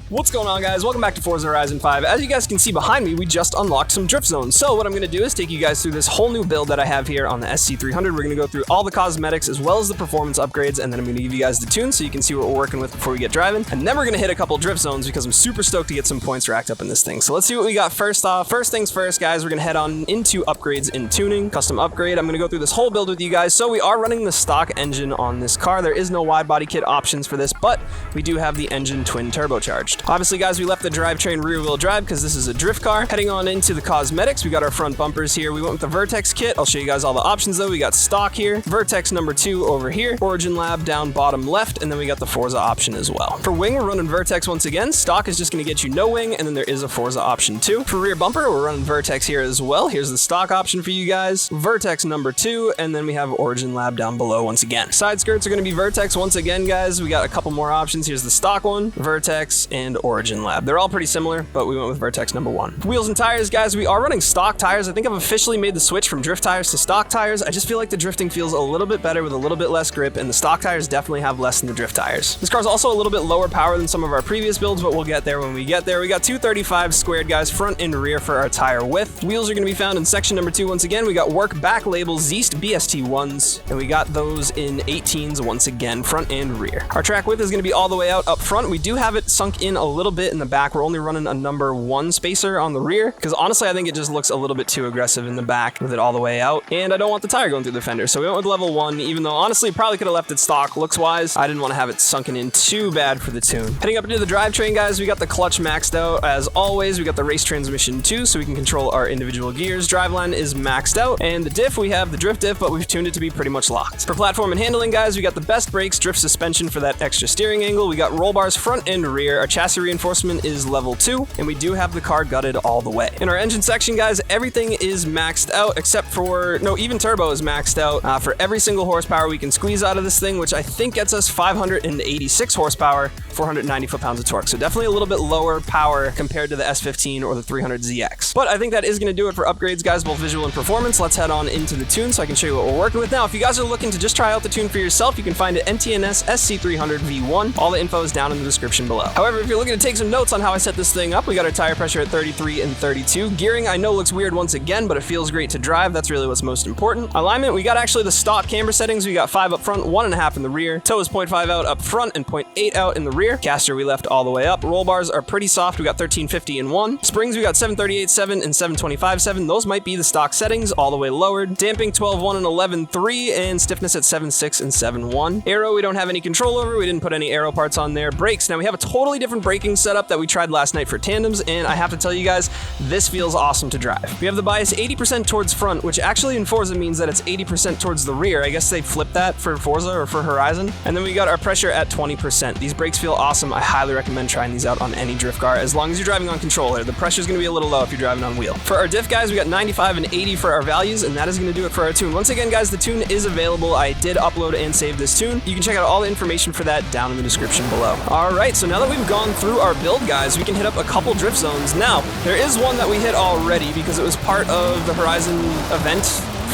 What's going on, guys? Welcome back to Forza Horizon 5. As you guys can see behind me, we just unlocked some drift zones. So what I'm going to do is take you guys through this whole new build that I have here on the SC300. We're going to go through all the cosmetics as well as the performance upgrades, and then I'm going to give you guys the tune so you can see what we're working with before we get driving. And then we're going to hit a couple drift zones because I'm super stoked to get some points racked up in this thing. So let's see what we got first off. First things first, guys, we're going to head on into upgrades in tuning, custom upgrade. I'm going to go through this whole build with you guys. So we are running the stock engine on this car. There is no wide body kit options for this, but we do have the engine twin turbocharged. Obviously, guys, we left the drivetrain rear wheel drive because this is a drift car. Heading on into the cosmetics, we got our front bumpers here. We went with the Vertex kit. I'll show you guys all the options though. We got stock here, Vertex number 2 over here, Origin Lab down bottom left, and then we got the Forza option as well. For wing, we're running Vertex once again. Stock is just going to get you no wing, and then there is a Forza option too. For rear bumper, we're running Vertex here as well. Here's the stock option for you guys, Vertex number 2, and then we have Origin Lab down below once again. Side skirts are going to be Vertex once again, guys. We got a couple more options. Here's the stock one, Vertex, and Origin Lab. They're all pretty similar, but we went with Vertex number 1. Wheels and tires, guys, we are running stock tires. I think I've officially made the switch from drift tires to stock tires. I just feel like the drifting feels a little bit better with a little bit less grip, and the stock tires definitely have less than the drift tires. This car's also a little bit lower power than some of our previous builds, but we'll get there when we get there. We got 235 squared, guys, front and rear for our tire width. Wheels are going to be found in section number 2 once again. We got work back label Zeist BST1s, and we got those in 18s once again, front and rear. Our track width is going to be all the way out up front. We do have it sunk in a little bit in the back. We're only running a number 1 spacer on the rear because honestly I think it just looks a little bit too aggressive in the back with it all the way out, and I don't want the tire going through the fender, so we went with level 1, even though honestly probably could have left it stock looks wise. I didn't want to have it sunken in too bad for the tune. Heading up into the drivetrain, guys, we got the clutch maxed out as always. We got the race transmission too, so we can control our individual gears. Driveline is maxed out, and the diff, we have the drift diff, but we've tuned it to be pretty much locked. For platform and handling, guys, we got the best brakes, drift suspension for that extra steering angle. We got roll bars front and rear. Our chassis reinforcement is level 2, and we do have the car gutted all the way. In our engine section, guys, everything is maxed out except for, no, even turbo is maxed out for every single horsepower we can squeeze out of this thing, which I think gets us 586 horsepower, 490 foot-pounds of torque. So definitely a little bit lower power compared to the S15 or the 300ZX. But I think that is going to do it for upgrades, guys, both visual and performance. Let's head on into the tune so I can show you what we're working with now. If you guys are looking to just try out the tune for yourself, you can find it NTNS SC300 V1. All the info is down in the description below. However, if you're looking to take some notes on how I set this thing up, we got our tire pressure at 33 and 32. Gearing, I know looks weird once again, but it feels great to drive. That's really what's most important. Alignment, we got actually the stock camber settings. We got 5 up front, 1.5 in the rear. Toe is 0.5 out up front and 0.8 out in the rear. Caster we left all the way up. Roll bars are pretty soft. We got 1350 in 1. Springs, we got 738.7 and 725.7. Those might be the stock settings all the way lowered. Damping 12.1 and 11.3, and stiffness at 7.6 and 7.1. Aero, we don't have any control over. We didn't put any aero parts on there. Brakes, now we have a totally different braking setup that we tried last night for tandems, and I have to tell you guys, this feels awesome to drive. We have the bias 80% towards front, which actually in Forza means that it's 80% towards the rear. I guess they flipped that for Forza or for Horizon. And then we got our pressure at 20%. These brakes feel awesome. I highly recommend trying these out on any drift car as long as you're driving on controller. The pressure is going to be a little low if you're driving on wheel. For our diff, guys, we got 95 and 80 for our values, and that is going to do it for our tune. Once again, guys, the tune is available. I did upload and save this tune. You can check out all the information for that down in the description below. All right, so now that we've gone through our build, guys, we can hit up a couple drift zones. Now, there is one that we hit already because it was part of the Horizon event,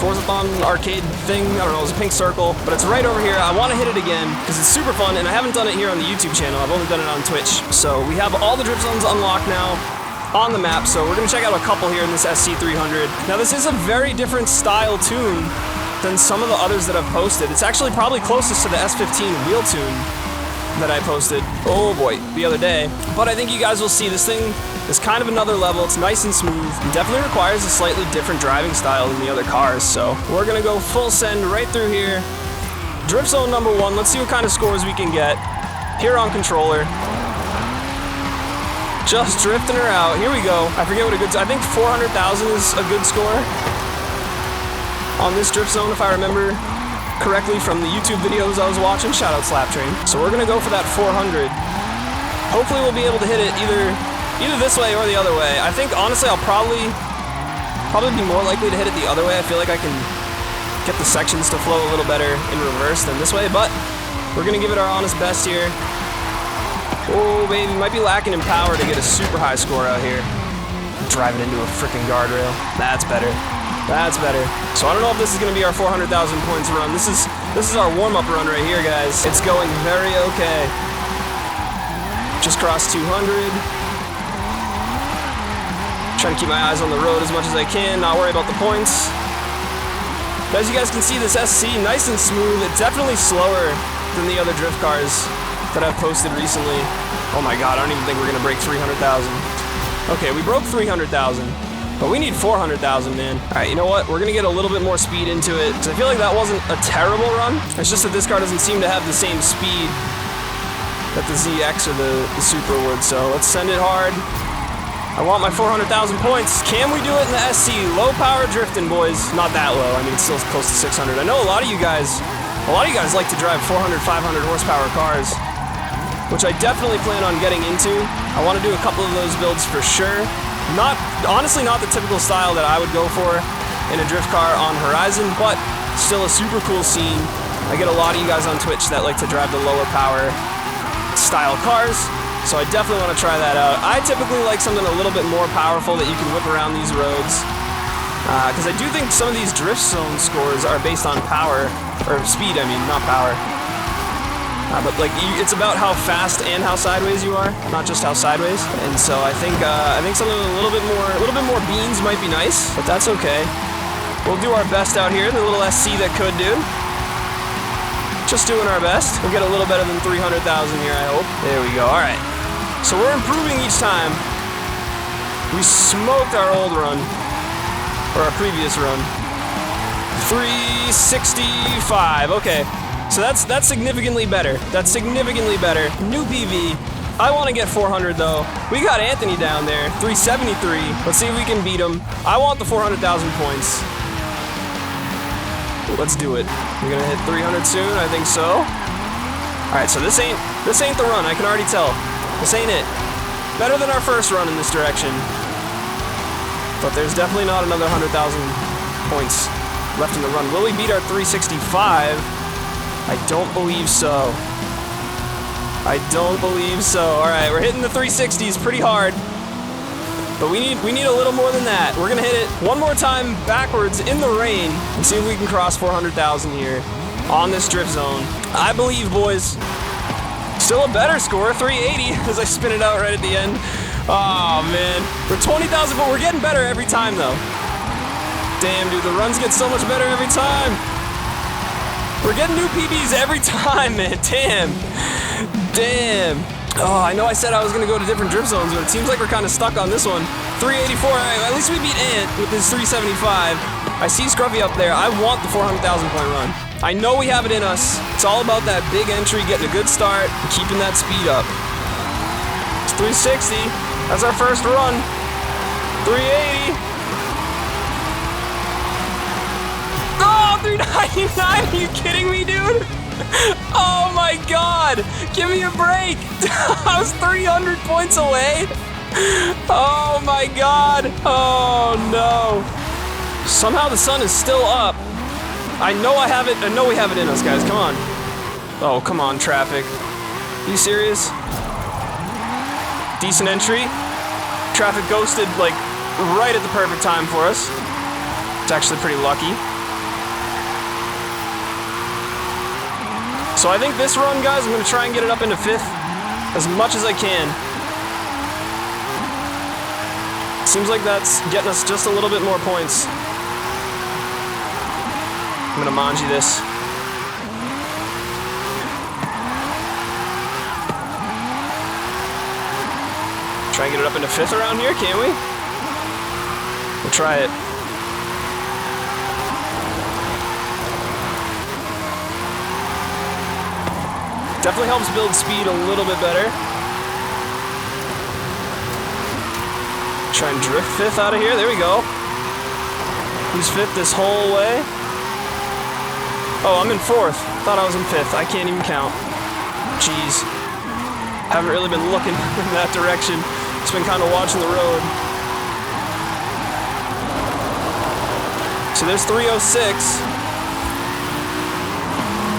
Forzathon arcade thing. I don't know, it was a pink circle, but it's right over here. I want to hit it again because it's super fun, and I haven't done it here on the YouTube channel. I've only done it on Twitch. So we have all the drift zones unlocked now on the map, so we're going to check out a couple here in this SC300. Now, this is a very different style tune than some of the others that I've posted. It's actually probably closest to the S15 wheel tune that I posted, oh boy, the other day. But I think you guys will see this thing is kind of another level. It's nice and smooth. It definitely requires a slightly different driving style than the other cars, so we're gonna go full send right through here. Drift zone number 1, let's see what kind of scores we can get here on controller. Just drifting her out. Here we go. I forget what a good, I think 400,000 is a good score on this drift zone if I remember correctly from the YouTube videos I was watching. Shout out Slaptrain. So we're gonna go for that 400. Hopefully we'll be able to hit it either this way or the other way. I think honestly I'll probably be more likely to hit it the other way. I feel like I can get the sections to flow a little better in reverse than this way, but we're gonna give it our honest best here. Oh baby, might be lacking in power to get a super high score out here. Driving into a freaking guardrail. That's better. That's better. So I don't know if this is going to be our 400,000 points run. This is our warm-up run right here, guys. It's going very okay. Just crossed 200. Trying to keep my eyes on the road as much as I can, not worry about the points. But as you guys can see, this SC, nice and smooth. It's definitely slower than the other drift cars that I've posted recently. Oh my god, I don't even think we're gonna break 300,000. Okay, we broke 300,000, but we need 400,000, man. All right, you know what? We're gonna get a little bit more speed into it, because I feel like that wasn't a terrible run. It's just that this car doesn't seem to have the same speed that the ZX or the Supra would, so let's send it hard. I want my 400,000 points. Can we do it in the SC? Low power drifting, boys. Not that low. I mean, it's still close to 600. I know a lot of you guys like to drive 400, 500 horsepower cars, which I definitely plan on getting into. I want to do a couple of those builds for sure. Honestly, not the typical style that I would go for in a drift car on Horizon, but still a super cool scene. I get a lot of you guys on Twitch that like to drive the lower power style cars. So I definitely want to try that out. I typically like something a little bit more powerful that you can whip around these roads. Because I do think some of these drift zone scores are based on power, or speed, I mean, not power. But like, it's about how fast and how sideways you are, not just how sideways. And so I think something a little bit more beans might be nice, but that's okay. We'll do our best out here. The little SC that could do. Just doing our best. We'll get a little better than 300,000 here, I hope. There we go. All right. So we're improving each time. We smoked our old run, or our previous run. 365. Okay. So that's significantly better. That's significantly better. New PV. I want to get 400 though. We got Anthony down there. 373. Let's see if we can beat him. I want the 400,000 points. Let's do it. We're gonna hit 300 soon, I think so. All right, so this ain't the run. I can already tell. This ain't it. Better than our first run in this direction, but there's definitely not another 100,000 points left in the run. Will we beat our 365? I don't believe so. I don't believe so. All right, we're hitting the 360s pretty hard. But we need a little more than that. We're gonna hit it one more time backwards in the rain and see if we can cross 400,000 here on this drift zone. I believe, boys. Still a better score, 380, as I spin it out right at the end. Oh man, we're 20,000, but we're getting better every time though. Damn, dude, the runs get so much better every time. We're getting new PBs every time, man. Damn. Oh, I know I said I was going to go to different drift zones, but it seems like we're kind of stuck on this one. 384, all right, at least we beat Ant with his 375. I see Scruffy up there. I want the 400,000 point run. I know we have it in us. It's all about that big entry, getting a good start, and keeping that speed up. It's 360. That's our first run. 380. Oh, 399. Are you kidding me, dude? Oh my god! Give me a break! I was 300 points away! Oh my god! Oh no! Somehow the sun is still up. I know I have it. I know we have it in us, guys. Come on. Oh, come on, traffic. Are you serious? Decent entry. Traffic ghosted, like, right at the perfect time for us. It's actually pretty lucky. So I think this run, guys, I'm going to try and get it up into 5th as much as I can. Seems like that's getting us just a little bit more points. I'm going to manji this. Try and get it up into 5th around here, can we? We'll try it. Definitely helps build speed a little bit better. Try and drift 5th out of here. There we go. He's 5th this whole way. Oh, I'm in 4th. Thought I was in 5th. I can't even count. Jeez. Haven't really been looking in that direction. Just been kind of watching the road. So there's 306.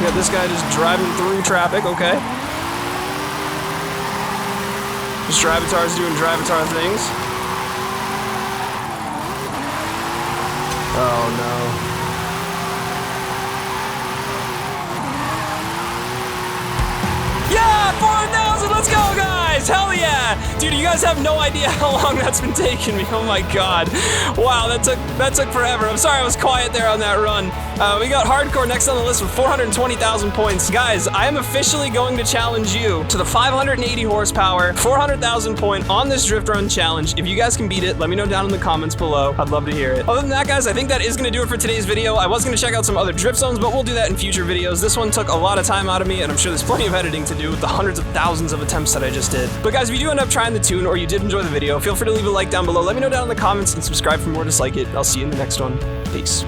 We got this guy just driving through traffic, okay. Just Drivatar's doing Drivatar things. Oh no. Yeah, 4,000, let's go guys! Hell Dude, you guys have no idea how long that's been taking me. Oh my god. Wow, that took forever. I'm sorry I was quiet there on that run. We got Hardcore next on the list with 420,000 points. Guys, I am officially going to challenge you to the 580 horsepower, 400,000 point on this drift run challenge. If you guys can beat it, let me know down in the comments below. I'd love to hear it. Other than that, guys, I think that is going to do it for today's video. I was going to check out some other drift zones, but we'll do that in future videos. This one took a lot of time out of me, and I'm sure there's plenty of editing to do with the hundreds of thousands of attempts that I just did. But guys, if you do end up trying the tune or you did enjoy the video, feel free to leave a like down below. Let me know down in the comments and subscribe for more just like it. I'll see you in the next one. Peace.